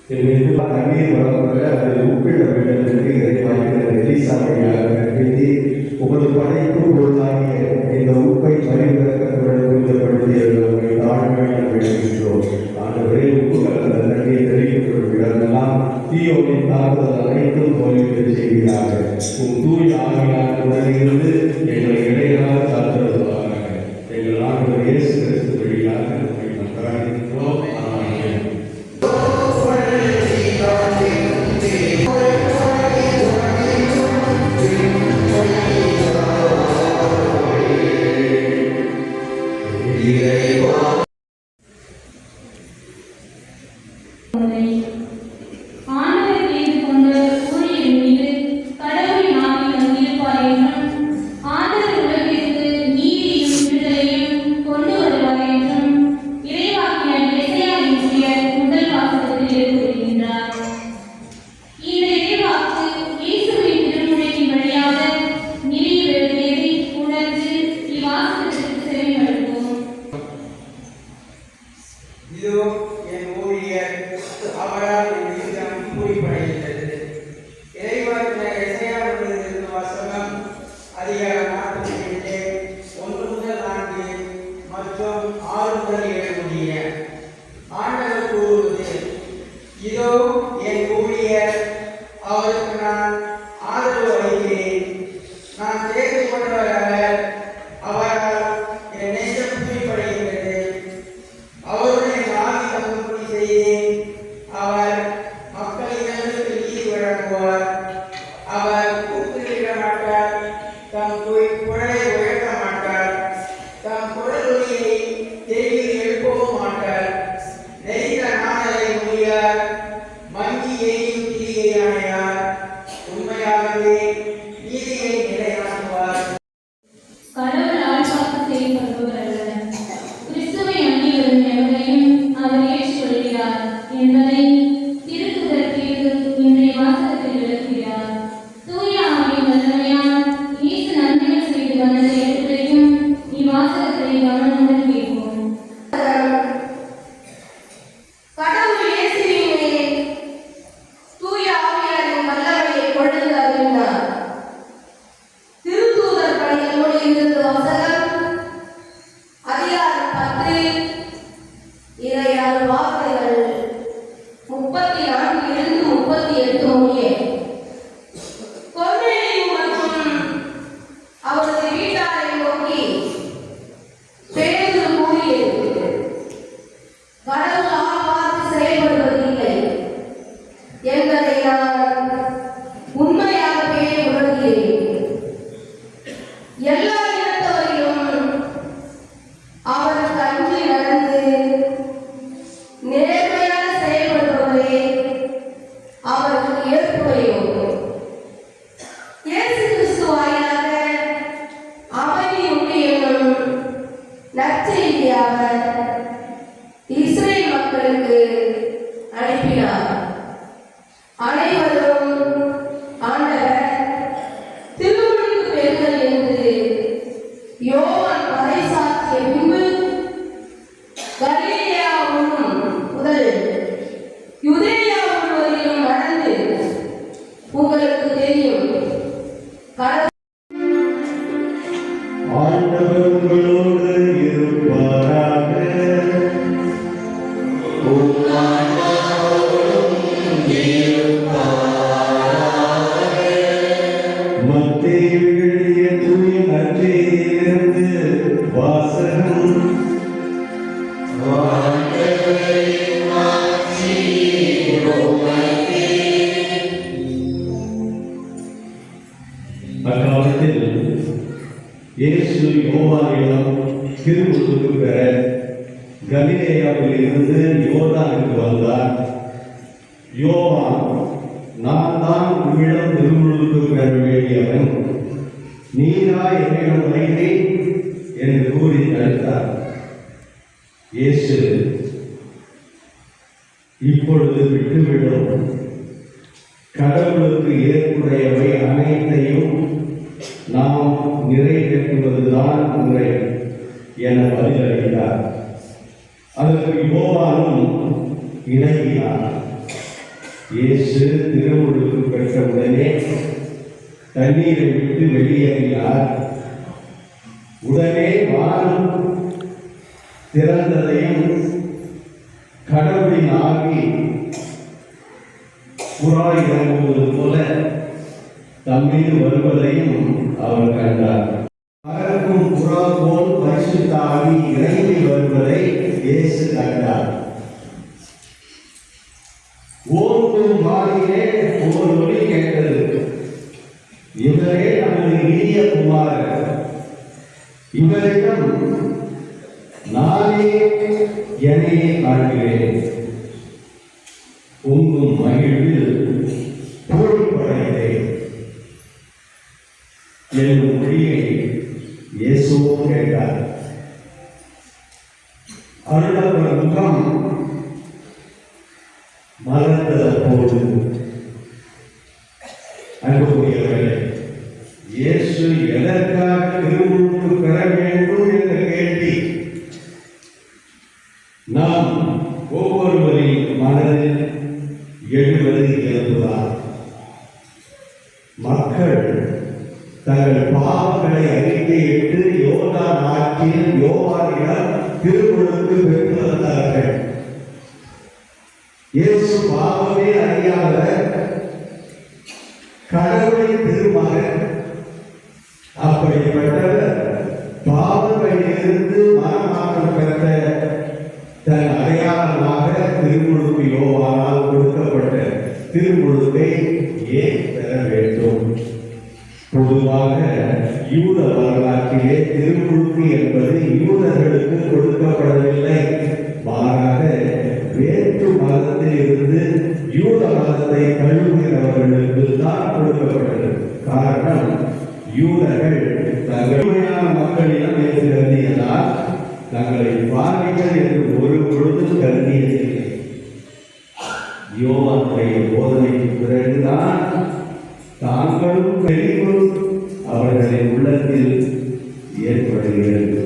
தண்ணீர் வரப்பட அதை உப்பிட வேண்டும் என்று இறைவாய்க்கிறது. எலிசா வழியாக எழுதி உமது படைப்பு பொருளாகிய இந்த உப்பை பரிவிறக்கத்துடன் உறுதிப்படுத்திய தாழ்மையாக வேண்டுகின்றோம். ஆண்டவரே, உப்பு கலந்த தண்ணீர் தெளிக்கப்படும் இடமெல்லாம் தீயோனின் தாக்குதல் அனைத்தும் தோல்வி செய்கிறார்கள். தூய் ஆவியானவருடன் இருந்து எங்களை இடையிலாக காத்திருப்பாங்க. எங்கள் ஆண்டவர் இயேசு கிறிஸ்து வழியாக நம்மை மன்றாடுகின்றோம். ஆமென். இயேசு யோவானிடம் திருமுழுக்கு பெற கலிலேயாவில் இருந்து யோர்தானுக்கு வந்தார். யோவான், நான் தான் உம்மிடம் திருமுழுக்கு பெற வேண்டியவன், நீரா என்னிடம் வருகிறேன் என்று கூறி தடுத்தார். இயேசு, இப்பொழுது விட்டுவிடும், கடவுளுக்கு ஏற்புடையவை அனைத்தையும் நாம் நிறைவேற்றுவதுதான் முறை என பதிலளித்தார். அதற்கு யோவானும் இணங்கினார். இயேசு திருமுழுக்கு பெற்றவுடனே தண்ணீரை விட்டு வெளியேறினார். உடனே வானம் திறந்ததையும் கடவுளின் ஆவி புறா இறங்குவது போல தம்மீது வருவதையும் அவர் கண்டார். பறக்கும் புறா போல் பரிசுத்த ஆவி இறங்கி வருவதை இயேசு கண்டார். ஓங்கும் வாயிலே ஒரு ஒலி கேட்டது, இவரே நமது இனிய குமாரர், இவரிடம் நானே என்னையே காண்கிறேன். பொங்கும் மகிழ்வில் பூரிப்படைந்தேன் என்னும் மொழியை இயேசுவும் கேட்டார். அருளவர் முகம் மலர்ந்ததப்போது அன்புக்குரியவர்களே, இயேசு எதற்காக திருமுழுக்கு பெற வேண்டும் என்ற கேள்வி நாம் ஒவ்வொருவரின் மனதில் எழுவது இயல்புதான். மக்கள் தங்கள் பாவங்களை அறிக்கையிட்டு யோர்தான் ஆற்றில் யோவானிடம் திருமுழுக்கு பெற்று வந்தார்கள். இயேசு பாவமே அறியாத கடவுளின் திருமகன். அப்படிப்பட்டவர் பாவங்களிலிருந்து மனமாற்றம் பெற்ற தன் அடையாளமாக திருமுழுக்கு யோவானால் கொடுக்கப்பட்ட திருமுழுக்கை ஏன் பெற வேண்டும்? பொதுவாக யூத வரலாற்றிலே திருமுழுக்கு என்பது யூதர்களுக்கு கொடுக்கப்படவில்லை. மாறாக வேற்று மதத்தில் இருந்து யூத மதத்தை கழுவுகிறவர்களுக்கு தான் கொடுக்கப்பட்டது. காரணம், யூதர்கள் தங்களுடைய மக்களிடம் கருதியதால் தங்களை பாவிகள் என்று ஒரு பொழுதும் கருதியதில்லை. யோவானுடைய போதனைக்கு பிறகுதான் தாங்களும் தெளிவு அவர்களின் உள்ளத்தில் ஏற்படுகிறது.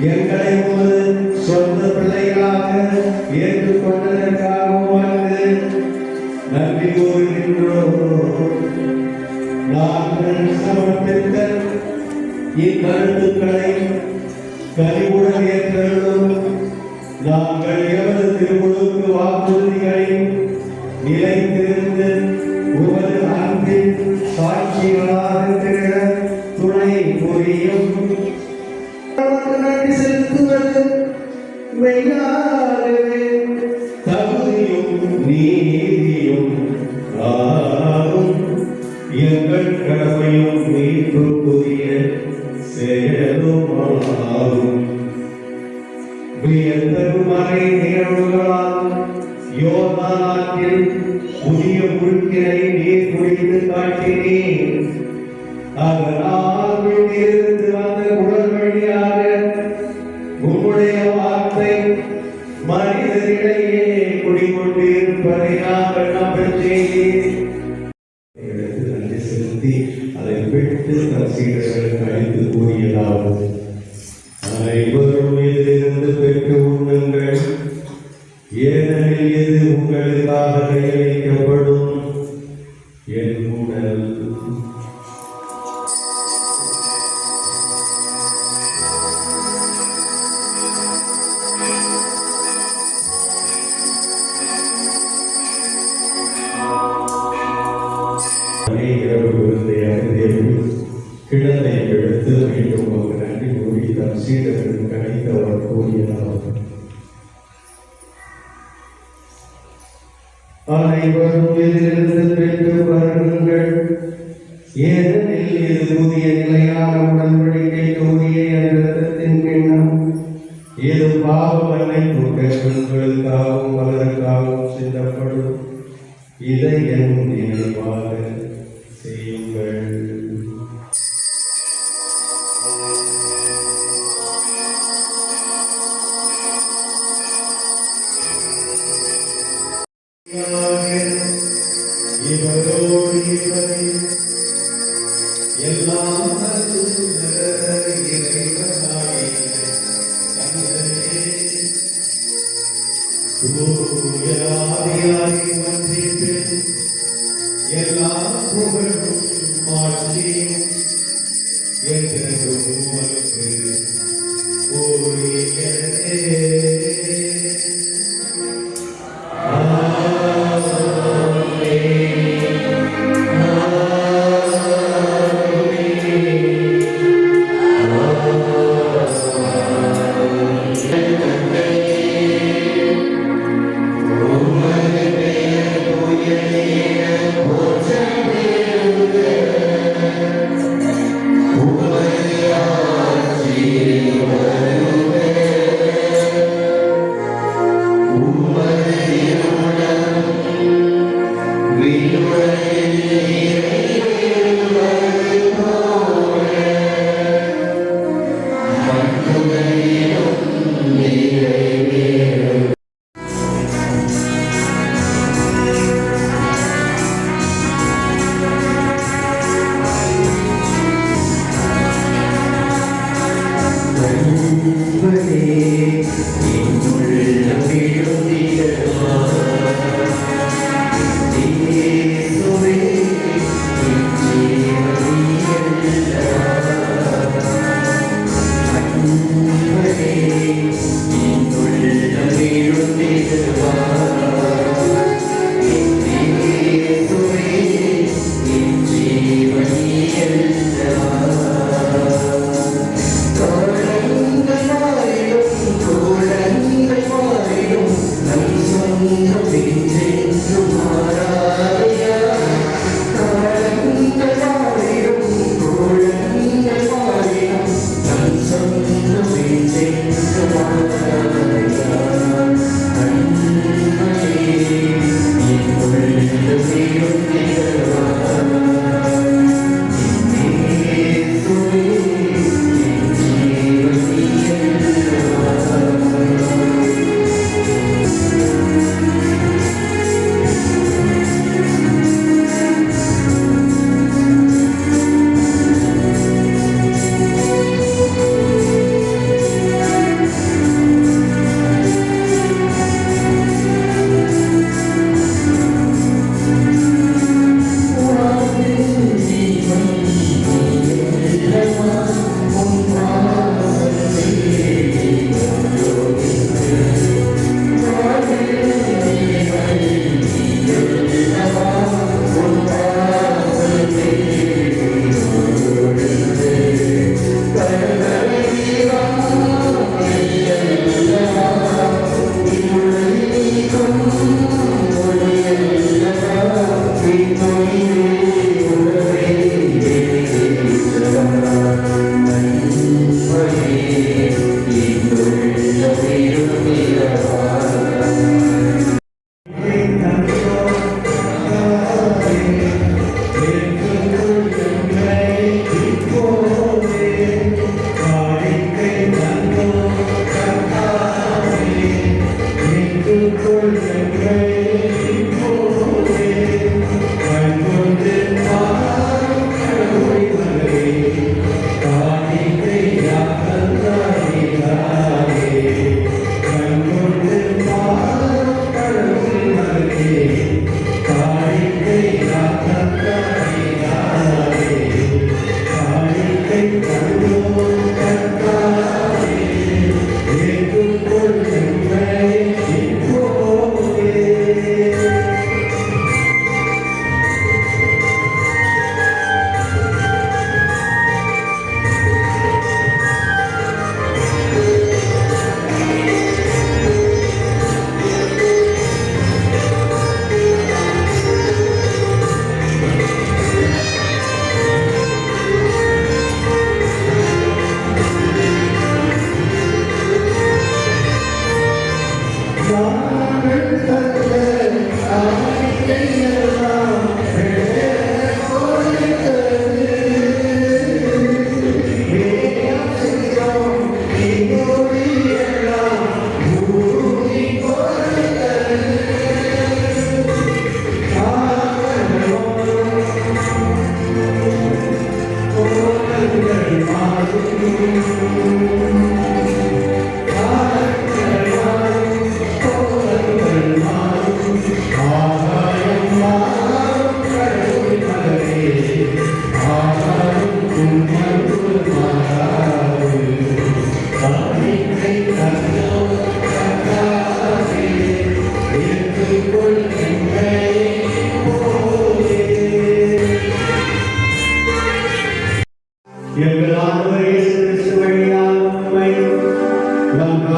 எங்களை ஒரு சொந்த பிள்ளைகளாக ஏற்றுக்கொண்டதற்காக நன்றி கூறுகின்றோம். நாங்கள் சமர்ப்பித்த இக்கருத்துக்களை கனிவுடன் ஏற்றலும் நாங்கள் எமது திருமுழுக்கு வாக்குறுதிகளை நிலைத்திருந்து உமது அன்பின் சாட்சிகளாக திகழ துணை புரியும். நன்றி செலுத்துவது மெய்யாகவே தகுதியும் நீதியும் ஆகும். எங்கள் கடமையும் மீட்புக்குரிய செயலுமாகும். வியந்தகுமறை நிகழ்வுகளால் யோர்தான் ஆற்றில் புதிய முழுக்கினை நீர் குடித்து காட்டினீர். அதனால் இருந்து வந்த குடல் வழியாக உம்முடைய வார்த்தை மனிதரிடையே குடிகொண்டிருப்பதை நாங்கள் நம்புகிறேன். நன்றி செலுத்தி அதை விட்டு தன் சீடர்களுக்கு அழைத்து கூறியதாகும், அனைவரும் இதிலிருந்து பெற்று உண்ணுங்கள். ஏனெனில் இது உங்களுக்காக கையளிக்கப்படும் என் உடல். இரவு விருந்தை அறிந்தேன் கிழந்தை எடுத்து மீண்டும் ஒரு நன்றி கூறி தன் சீடர்கள் கணித்தவர் கூறியதாவது: அனைவரும் இதிலிருந்து பெற்று வருங்கள், ஏனெனில் இது புதிய நிலையான உடன்படிக்கை தூய இரத்தத்தின் கிண்ணம். இது பாவ மன்னிப்புகளுக்காகவும் பலருக்காகவும் சிந்தப்படும். இதை என் நினைவாக செய்யுங்கள். இவரோடு இவரை எல்லாம் எல்லா புகழும் மாற்றியும் என்றென்றும் உமக்கு உரியதே.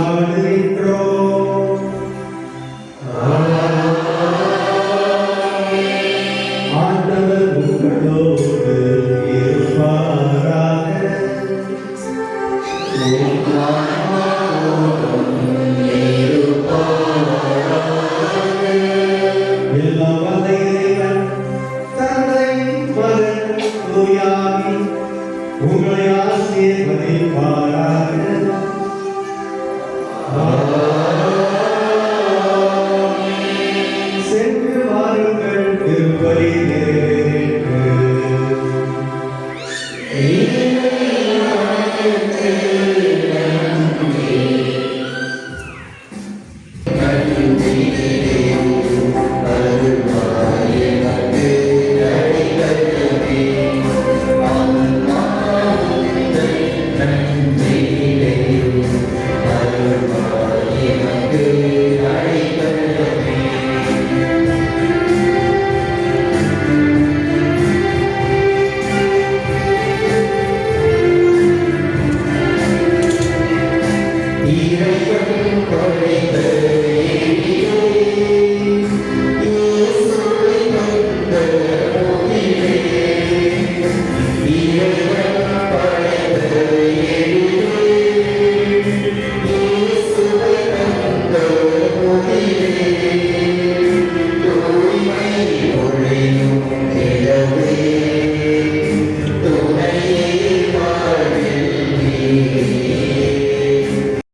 மன்றாடுகின்றோம். ஆண்டவர் உங்களோடு இருப்பாராக. எல்லாம் வல்ல இறைவன், தந்தை, மகன், தூய ஆவி உங்களை ஆசீர்வதிப்பாராக.